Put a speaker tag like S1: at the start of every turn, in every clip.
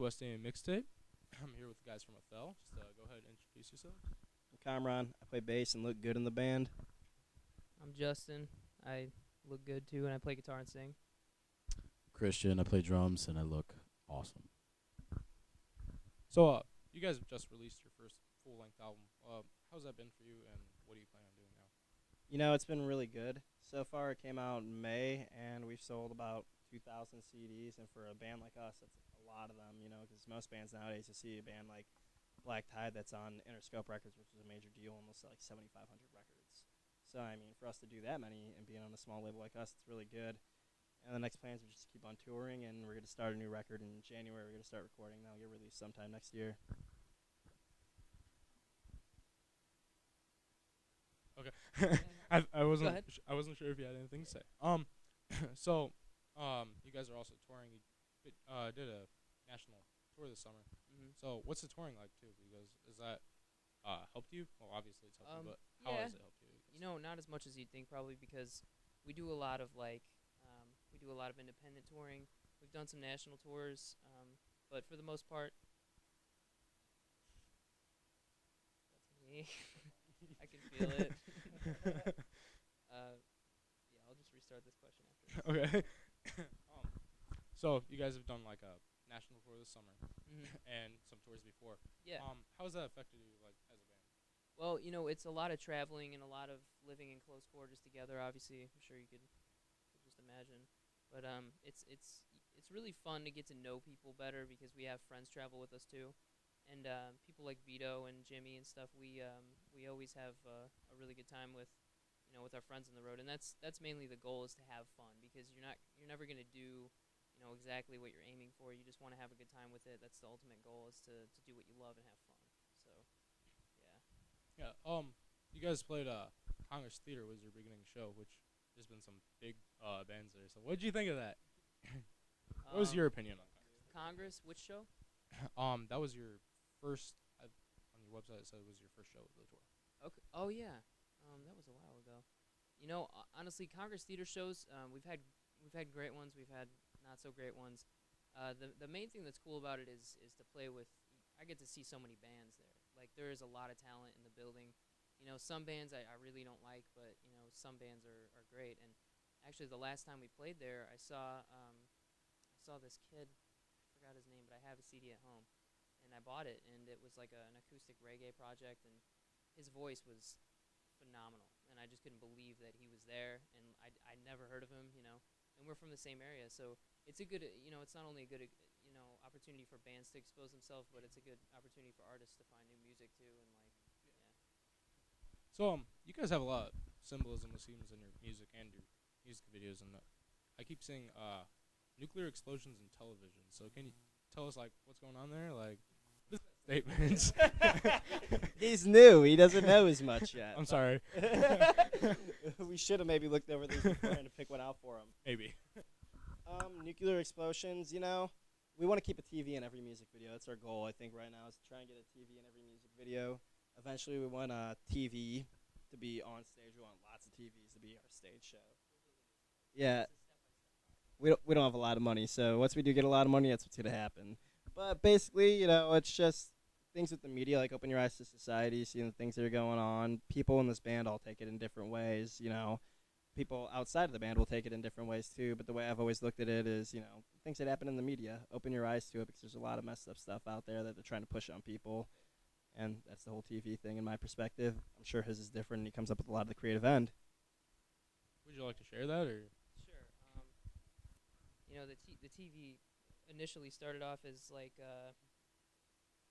S1: West Indian Mixtape. I'm here with the guys from Athel. Just go ahead and introduce yourself.
S2: Kamran. I play bass and look good in the band.
S3: I'm Justin. I look good too, and I play guitar and sing.
S4: Christian. I play drums and I look awesome.
S1: So, you guys have just released your first full-length album. How's that been for you, and what do you plan on doing now?
S2: It's been really good. So far, it came out in May, and we've sold about 2,000 CDs. And for a band like us, that's a lot of them, because most bands nowadays, you see a band like Black Tide that's on Interscope Records, which is a major deal, almost like 7,500 records. So, for us to do that many and being on a small label like us, it's really good. And the next plans are just keep on touring, and we're going to start a new record in January. We're going to start recording. That'll get released sometime next year.
S1: Okay. I
S3: Go ahead.
S1: I wasn't sure if you had anything to say. So, you guys are also touring. You did a national tour this summer. So, what's the touring like too? Because is that helped you? Well, obviously it's helped you, but how
S3: Yeah.
S1: has it helped you?
S3: Not as much as you'd think, probably because we do a lot of we do a lot of independent touring. We've done some national tours, but for the most part, that's me. I can feel it. Yeah, I'll just restart this question after.
S1: Okay. So you guys have done like a national tour this summer and some tours before.
S3: Yeah.
S1: How has that affected you, like as a band?
S3: Well, it's a lot of traveling and a lot of living in close quarters together. Obviously, I'm sure you could just imagine. But it's really fun to get to know people better because we have friends travel with us too, and people like Vito and Jimmy and stuff. We always have a really good time with our friends on the road, and that's mainly the goal, is to have fun, because you're never gonna do exactly what you're aiming for. You just want to have a good time with it. That's the ultimate goal, is to do what you love and have fun. So yeah.
S1: Yeah. You guys played Congress Theater was your beginning show, which there's been some big bands there. So what did you think of that? What was your opinion on
S3: Congress? Which show?
S1: That was your first. On your website, it said it was your first show of the tour.
S3: Okay. Oh yeah. That was a while ago. Honestly, Congress Theater shows, we've had great ones. We've had not so great ones. The main thing that's cool about it is to play with. I get to see so many bands there. Like, there is a lot of talent in the building. Some bands I really don't like, but some bands are great. And actually, the last time we played there, I saw this kid. I forgot his name, but I have a CD at home, and I bought it, and it was like an acoustic reggae project, and his voice was phenomenal, and I just couldn't believe that he was there, and I never heard of him, and we're from the same area, so it's a good, it's not only a good, opportunity for bands to expose themselves, but it's a good opportunity for artists to find new music too, and yeah.
S1: So you guys have a lot of symbolism, it seems, in your music and your music videos, and I keep seeing nuclear explosions in television. So can you tell us like what's going on there, like statements?
S2: He's new. He doesn't know as much yet.
S1: I'm sorry.
S2: We should have maybe looked over these beforehand to pick one out for him.
S1: Maybe.
S2: Nuclear explosions, we want to keep a TV in every music video. That's our goal, I think, right now, is to try and get a TV in every music video. Eventually, we want a TV to be on stage. We want lots of TVs to be our stage show. Yeah. We don't have a lot of money, so once we do get a lot of money, that's what's going to happen. But basically, it's just things with the media, like Open Your Eyes to Society, seeing the things that are going on. People in this band all take it in different ways, People outside of the band will take it in different ways too, but the way I've always looked at it is, things that happen in the media, open your eyes to it, because there's a lot of messed up stuff out there that they're trying to push on people, and that's the whole TV thing in my perspective. I'm sure his is different, and he comes up with a lot of the creative end.
S1: Would you like to share that, or?
S3: Sure. The TV initially started off as like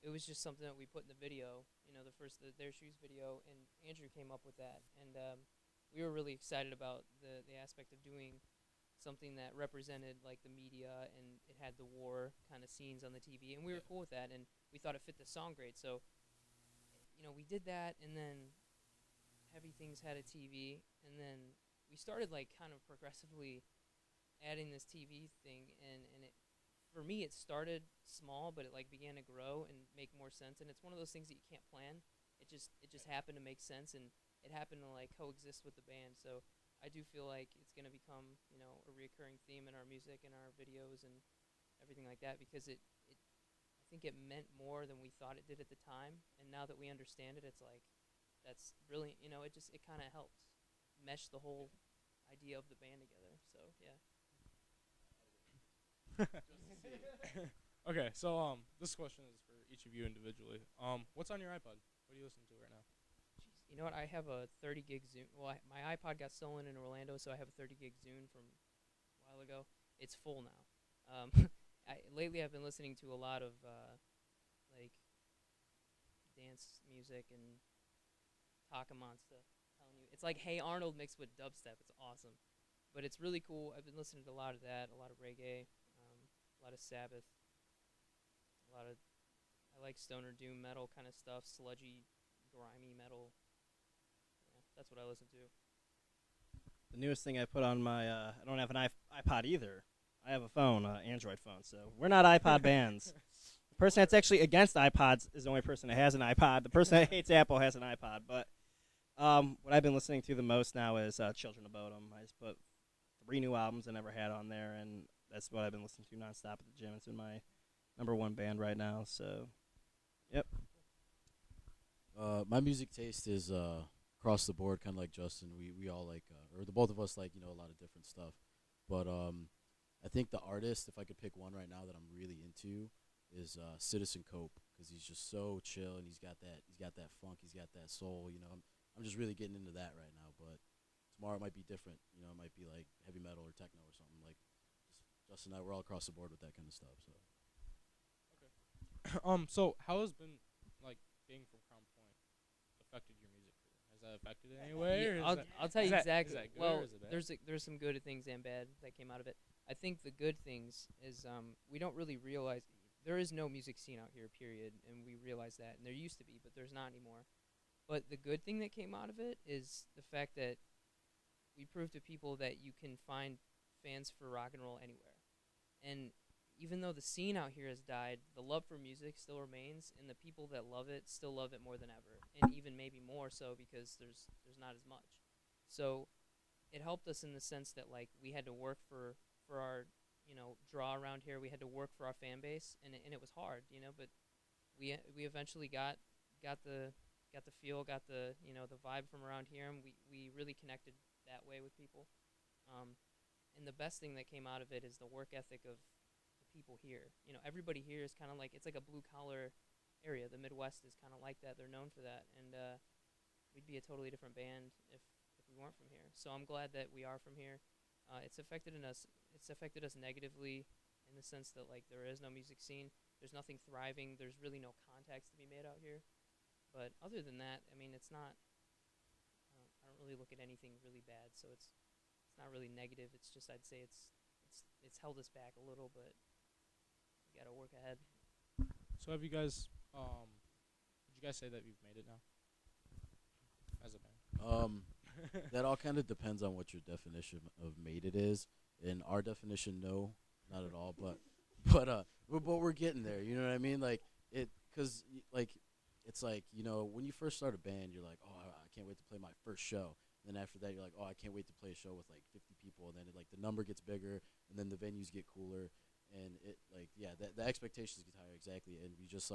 S3: it was just something that we put in the video. The Their Shoes video, and Andrew came up with that, and we were really excited about the aspect of doing something that represented like the media, and it had the war kind of scenes on the TV, and we were cool with that, and we thought it fit the song great. So we did that, and then Heavy Things had a TV, and then we started like kind of progressively adding this TV thing, and it, for me, it started small, but it like began to grow and make more sense. And it's one of those things that you can't plan. It just happened to make sense, and it happened to like coexist with the band. So I do feel like it's gonna become a recurring theme in our music and our videos and everything like that, because think it meant more than we thought it did at the time. And now that we understand it, it's like that's brilliant. You know, it kind of helped mesh the whole idea of the band together. So yeah.
S1: Okay, so this question is for each of you individually. What's on your iPod? What are you listening to right now?
S3: Jeez. You know what? I have a 30 gig Zune. Well, my iPod got stolen in Orlando, so I have a 30 gig Zune from a while ago. It's full now. Lately, I've been listening to a lot of like dance music and Takamon stuff. Telling you, it's like Hey Arnold mixed with dubstep. It's awesome, but it's really cool. I've been listening to a lot of that, a lot of reggae, a lot of Sabbath, a lot of I like stoner doom metal kind of stuff, sludgy, grimy metal. Yeah, that's what I listen to.
S2: The newest thing I put on my I don't have an iPod either. I have a phone, Android phone. So we're not iPod bands. The person that's actually against iPods is the only person that has an iPod. The person that hates Apple has an iPod. But what I've been listening to the most now is Children of Bodom. I just put 3 new albums I never had on there, and that's what I've been listening to nonstop at the gym. It's been my #1 band right now. So, yep.
S4: My music taste is across the board, kind of like Justin. We all like, or the both of us like, a lot of different stuff. But I think the artist, if I could pick one right now that I'm really into, is Citizen Cope, because he's just so chill and he's got that funk, he's got that soul. I'm just really getting into that right now. But tomorrow it might be different. It might be like heavy metal or techno or something. Like Justin and I, we're all across the board with that kind of stuff. So.
S1: So how has been like being from Crown Point affected your music career? Has that affected it in any way? Or
S3: Yeah,
S1: is that,
S3: I'll tell
S1: is
S3: you
S1: that-
S3: exactly.
S1: Is that good
S3: Well,
S1: or is it bad?
S3: there's some good things and bad that came out of it. I think the good things is we don't really realize there is no music scene out here, period, and we realize that. And there used to be, but there's not anymore. But the good thing that came out of it is the fact that we proved to people that you can find fans for rock and roll anywhere. And even though the scene out here has died, the love for music still remains, and the people that love it still love it more than ever, and even maybe more so because there's not as much. So it helped us in the sense that like we had to work for our draw around here. We had to work for our fan base, and it was hard, but we eventually got the feel, got the the vibe from around here, and we really connected that way with people. And the best thing that came out of it is the work ethic of the people here. Everybody here is kind of like, it's like a blue collar area. The Midwest is kind of like that. They're known for that, and we'd be a totally different band if we weren't from here. So I'm glad that we are from here. It's affected us negatively in the sense that like there is no music scene. There's nothing thriving. There's really no contacts to be made out here. But other than that, I mean, it's not. I don't really look at anything really bad. So it's not really negative. It's just I'd say it's held us back a little, but we gotta work ahead.
S1: So have you guys would you guys say that you've made it now as a band?
S4: That all kind of depends on what your definition of made it is. In our definition, no, not at all. But we're getting there. You know what I mean? Like because it's like when you first start a band, you're like, oh, I can't wait to play my first show. And then after that, you're like, oh, I can't wait to play a show with like 50 people. And then the number gets bigger, and then the venues get cooler, and the expectations get higher, exactly. And we just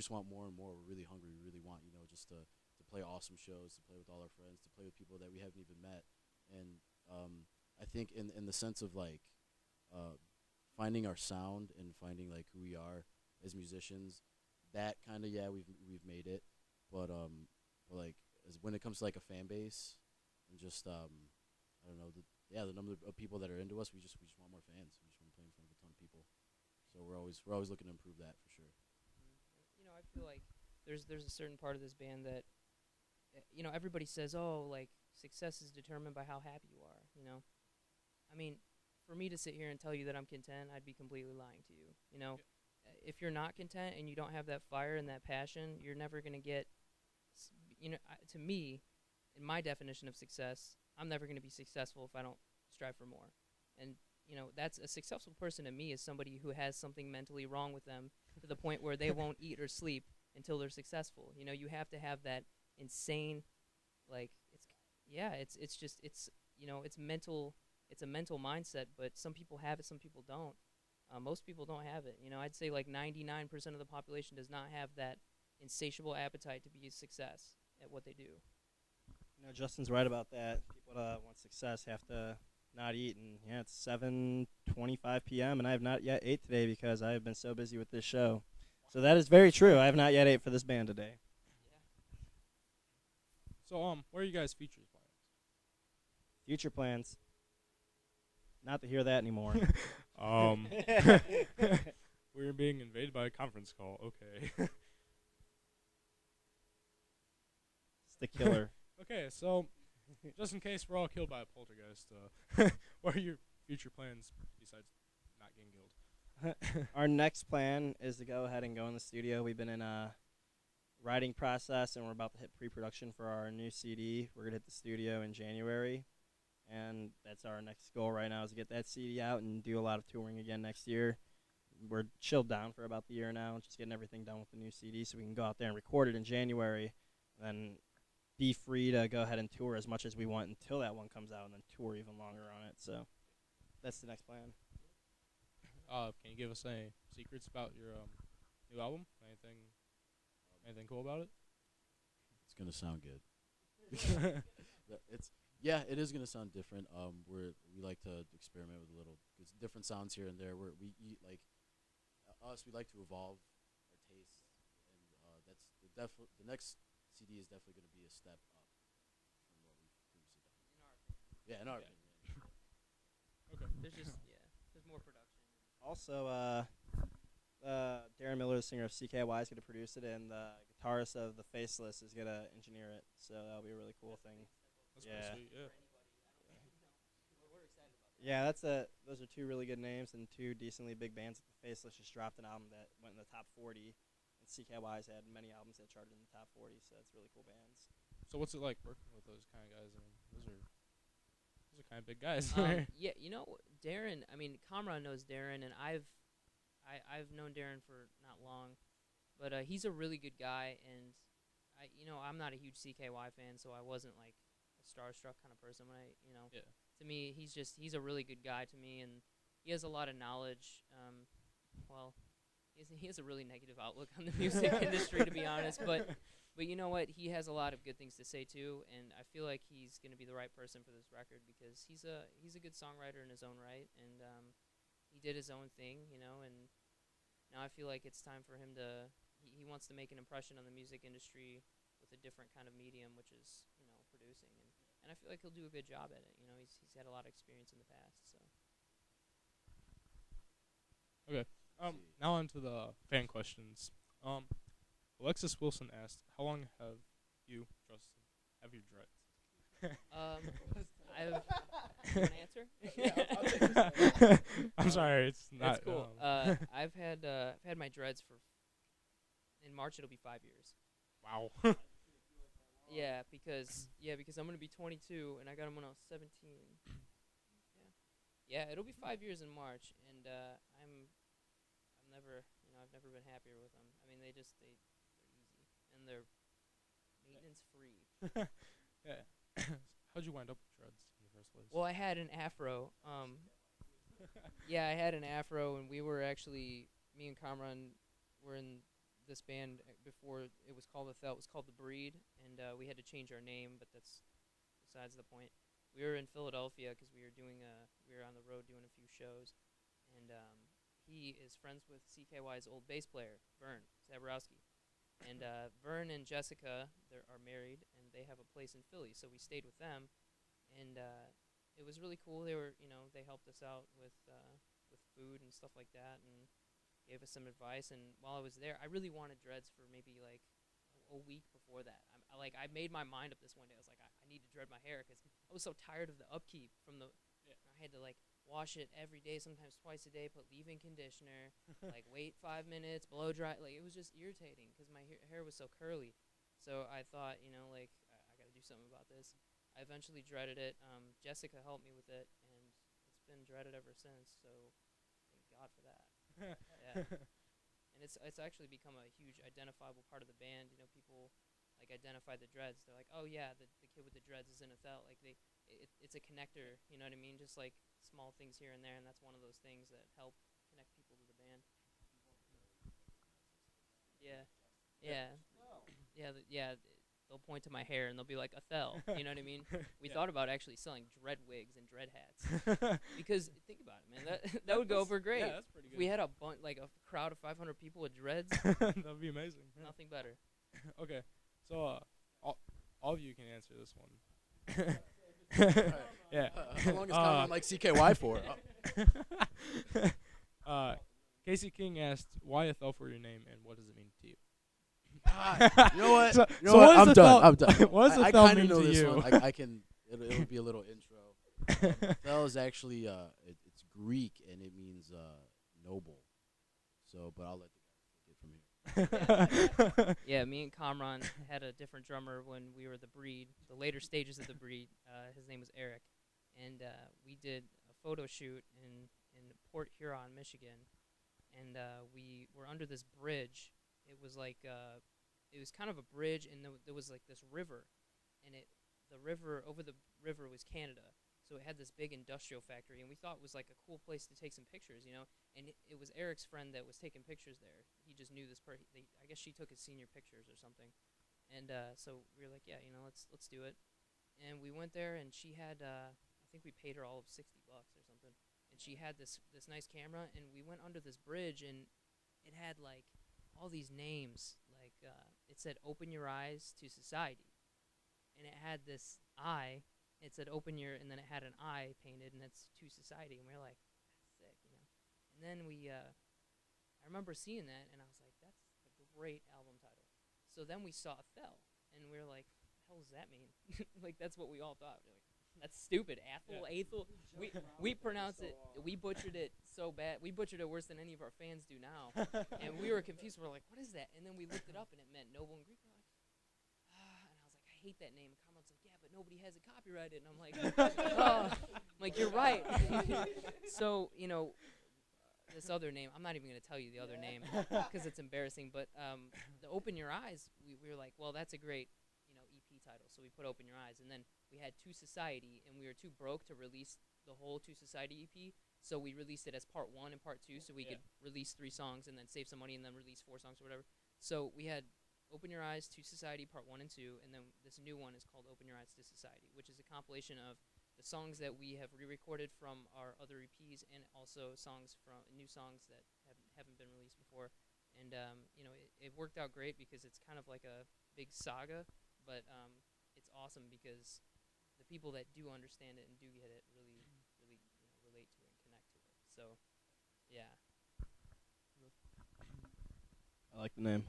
S4: want more and more. We're really hungry. We really want just to play awesome shows, to play with all our friends, to play with people that we haven't even met. And I think in the sense of like finding our sound and finding like who we are as musicians, that kind of we've made it. But like as when it comes to like a fan base and just I don't know the number of people that are into us, we just want more fans. We just want to play in front of a ton of people. So we're always looking to improve that for sure.
S3: I feel like there's a certain part of this band that everybody says, oh, like success is determined by how happy you are. I mean, for me to sit here and tell you that I'm content, I'd be completely lying to you. If you're not content and you don't have that fire and that passion, you're never gonna get. To me, in my definition of success, I'm never gonna be successful if I don't strive for more. And that's a successful person to me is somebody who has something mentally wrong with them to the point where they won't eat or sleep until they're successful. You have to have that insane, like it's mental. It's a mental mindset, but some people have it, some people don't. Most people don't have it. You know, I'd say like 99% of the population does not have that insatiable appetite to be a success at what they do.
S2: You know, Justin's right about that. People that want success have to not eat, and yeah, it's 7:25 p.m. and I have not yet ate today because I have been so busy with this show. So that is very true. I have not yet ate for this band today.
S1: So what are you guys' features plans?
S2: Future plans. Not to hear that anymore.
S1: We're being invaded by a conference call. Okay.
S2: It's the killer.
S1: Okay, so just in case we're all killed by a poltergeist, what are your future plans besides not getting killed?
S2: Our next plan is to go ahead and go in the studio. We've been in a writing process, and we're about to hit pre-production for our new CD. We're going to hit the studio in January, and that's our next goal right now is to get that CD out and do a lot of touring again next year. We're chilled down for about the year now, just getting everything done with the new CD so we can go out there and record it in January, and then be free to go ahead and tour as much as we want until that one comes out, and then tour even longer on it. So that's the next plan.
S1: Can you give us any secrets about your new album? Anything cool about it?
S4: It's gonna sound good. It is gonna sound different. We like to experiment with different sounds here and there. We like to evolve our tastes, and that's the next CD is definitely gonna be a step up from what we've previously done. Yeah, in our opinion.
S1: Okay.
S3: There's more production.
S2: Also, Darren Miller, the singer of CKY, is going to produce it, and the guitarist of The Faceless is going to engineer it. So that'll be a really cool thing.
S1: That's
S2: Yeah.
S1: pretty sweet, yeah.
S3: We're excited about that.
S2: Yeah, those are two really good names and two decently big bands. The Faceless just dropped an album that went in the top 40, and CKY's had many albums that charted in the top 40. So it's really cool bands.
S1: So what's it like working with those kind of guys? I mean, those are kind of big guys.
S3: Yeah, you know, Darren. I mean, Kamran knows Darren, and I've known Darren for not long, but he's a really good guy, and I'm not a huge CKY fan, so I wasn't like a starstruck kind of person when
S1: Yeah.
S3: To me, he's a really good guy to me, and he has a lot of knowledge. Well, he has a really negative outlook on the music industry, to be honest, but you know what? He has a lot of good things to say too, and I feel like he's going to be the right person for this record because he's a good songwriter in his own right, and he did his own thing, and now I feel like it's time for him to he wants to make an impression on the music industry with a different kind of medium, which is producing, and I feel like he'll do a good job at it. He's had a lot of experience in the past, so.
S1: Okay. Now on to the fan questions. Alexis Wilson asked, "How long have you, Justin, have your dreads?"
S3: You want to answer?
S1: I'm sorry, it's not.
S3: That's cool. I've had my dreads for. In March it'll be 5 years.
S1: Wow.
S3: Yeah, because I'm gonna be 22 and I got them when I was 17. Yeah, it'll be 5 years in March, and I've never been happier with them. I mean, they're easy and they're maintenance free.
S1: Yeah. How'd you wind up with dreads in the first place?
S3: Well, I had an afro. Yeah, I had an afro, and we were actually me and Kamran were in this band before it was called Athel. It was called The Breed, and we had to change our name, but that's besides the point. We were in Philadelphia because we were on the road doing a few shows, and he is friends with CKY's old bass player, Vern Zaborowski. And Vern and Jessica are married, and they have a place in Philly, so we stayed with them, and it was really cool. They were, they helped us out with food and stuff like that, and gave us some advice. And while I was there, I really wanted dreads for maybe like a week before that. I made my mind up this one day. I was like, I need to dread my hair because I was so tired of the upkeep from the.
S1: Yeah.
S3: I had to like wash it every day, sometimes twice a day. Put leave-in conditioner, like wait 5 minutes, blow dry. Like it was just irritating because my hair was so curly. So I thought, I got to do something about this. I eventually dreaded it. Jessica helped me with it, and it's been dreaded ever since. So thank God for that. Yeah. And it's actually become a huge identifiable part of the band. People like identify the dreads. They're like, oh yeah, the kid with the dreads is in Athel. Like it's a connector. You know what I mean? Just like small things here and there, and that's one of those things that help connect people Yeah, yeah, yeah. They'll point to my hair and they'll be like Athel. You know what I mean? We
S1: Yeah.
S3: thought about actually selling dread wigs and dread hats because think about it, man. That would go over great.
S1: Yeah, that's pretty
S3: If
S1: good.
S3: we had a like a crowd of 500 people with dreads,
S1: That'd be amazing. Yeah.
S3: nothing better.
S1: Okay, so all of you can answer this one. Yeah.
S4: How long is Conrad like CKY for?
S1: Casey King asked, "Why Athel for your name, and what does it mean to you?"
S4: You know what?
S1: So-
S4: You know
S1: so
S4: what?
S1: what does
S4: I'm done.
S1: Athel-
S4: I'm done.
S1: what does
S4: I
S1: Athel
S4: kind of
S1: mean
S4: know
S1: to
S4: this
S1: you?
S4: one. I can. It'll be a little intro. Athel is actually it's Greek and it means noble. So, but I'll let the guys take it from here.
S3: Yeah, me and Kamran had a different drummer when we were the breed, the later stages of the breed. His name was Eric, and we did a photo shoot in Port Huron, Michigan, and we were under this bridge. It was like it was kind of a bridge, and there was like this river, and the river over the river was Canada. So it had this big industrial factory, and we thought it was like a cool place to take some pictures, you know. And it was Eric's friend that was taking pictures there. He just knew this person. I guess she took his senior pictures or something. And so we were like, yeah, you know, let's do it. And we went there, and she had, I think we paid her all of $60 or something. And she had this nice camera, and we went under this bridge, and it had like all these names. Like it said, "Open your eyes to society," and it had this eye. It said "open your," and then it had an eye painted, and it's to society. And we were like, "That's sick," you know. And then I remember seeing that, and I was like, "That's a great album title." So then we saw Athel, and we were like, "What the hell does that mean?" Like that's what we all thought. We're like, that's stupid. Athel, Athel. We pronounce it. We butchered it so bad. We butchered it worse than any of our fans do now. And we were confused. We're like, "What is that?" And then we looked it up, and it meant noble in Greek. We're like, and I was like, "I hate that name." And Carmen's like, "Yeah, but nobody has it copyrighted." And I'm like, "Oh," I'm like, "You're right." So you know, this other name. I'm not even gonna tell you the other name because it's embarrassing. But the "Open Your Eyes," we were like, "Well, that's a great, you know, EP title." So we put "Open Your Eyes," and then we had To Society, and we were too broke to release the whole To Society EP. So we released it as part 1 and part 2, so we could release 3 songs and then save some money and then release 4 songs or whatever. So we had Open Your Eyes to Society part 1 and 2, and then this new one is called Open Your Eyes to Society, which is a compilation of the songs that we have re-recorded from our other EPs and also songs from new songs that haven't been released before. And you know, it worked out great because it's kind of like a big saga, but it's awesome because the people that do understand it and do get it really, really, you know, relate to it and connect to it. So, yeah.
S2: I like the name.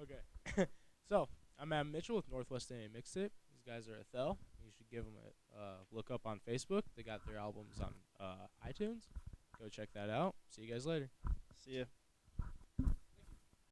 S1: Okay. So I'm Matt Mitchell with Northwest NA Mixtape. These guys are Athel. You should give them a look up on Facebook. They got their albums on iTunes. Go check that out. See you guys later.
S2: See ya.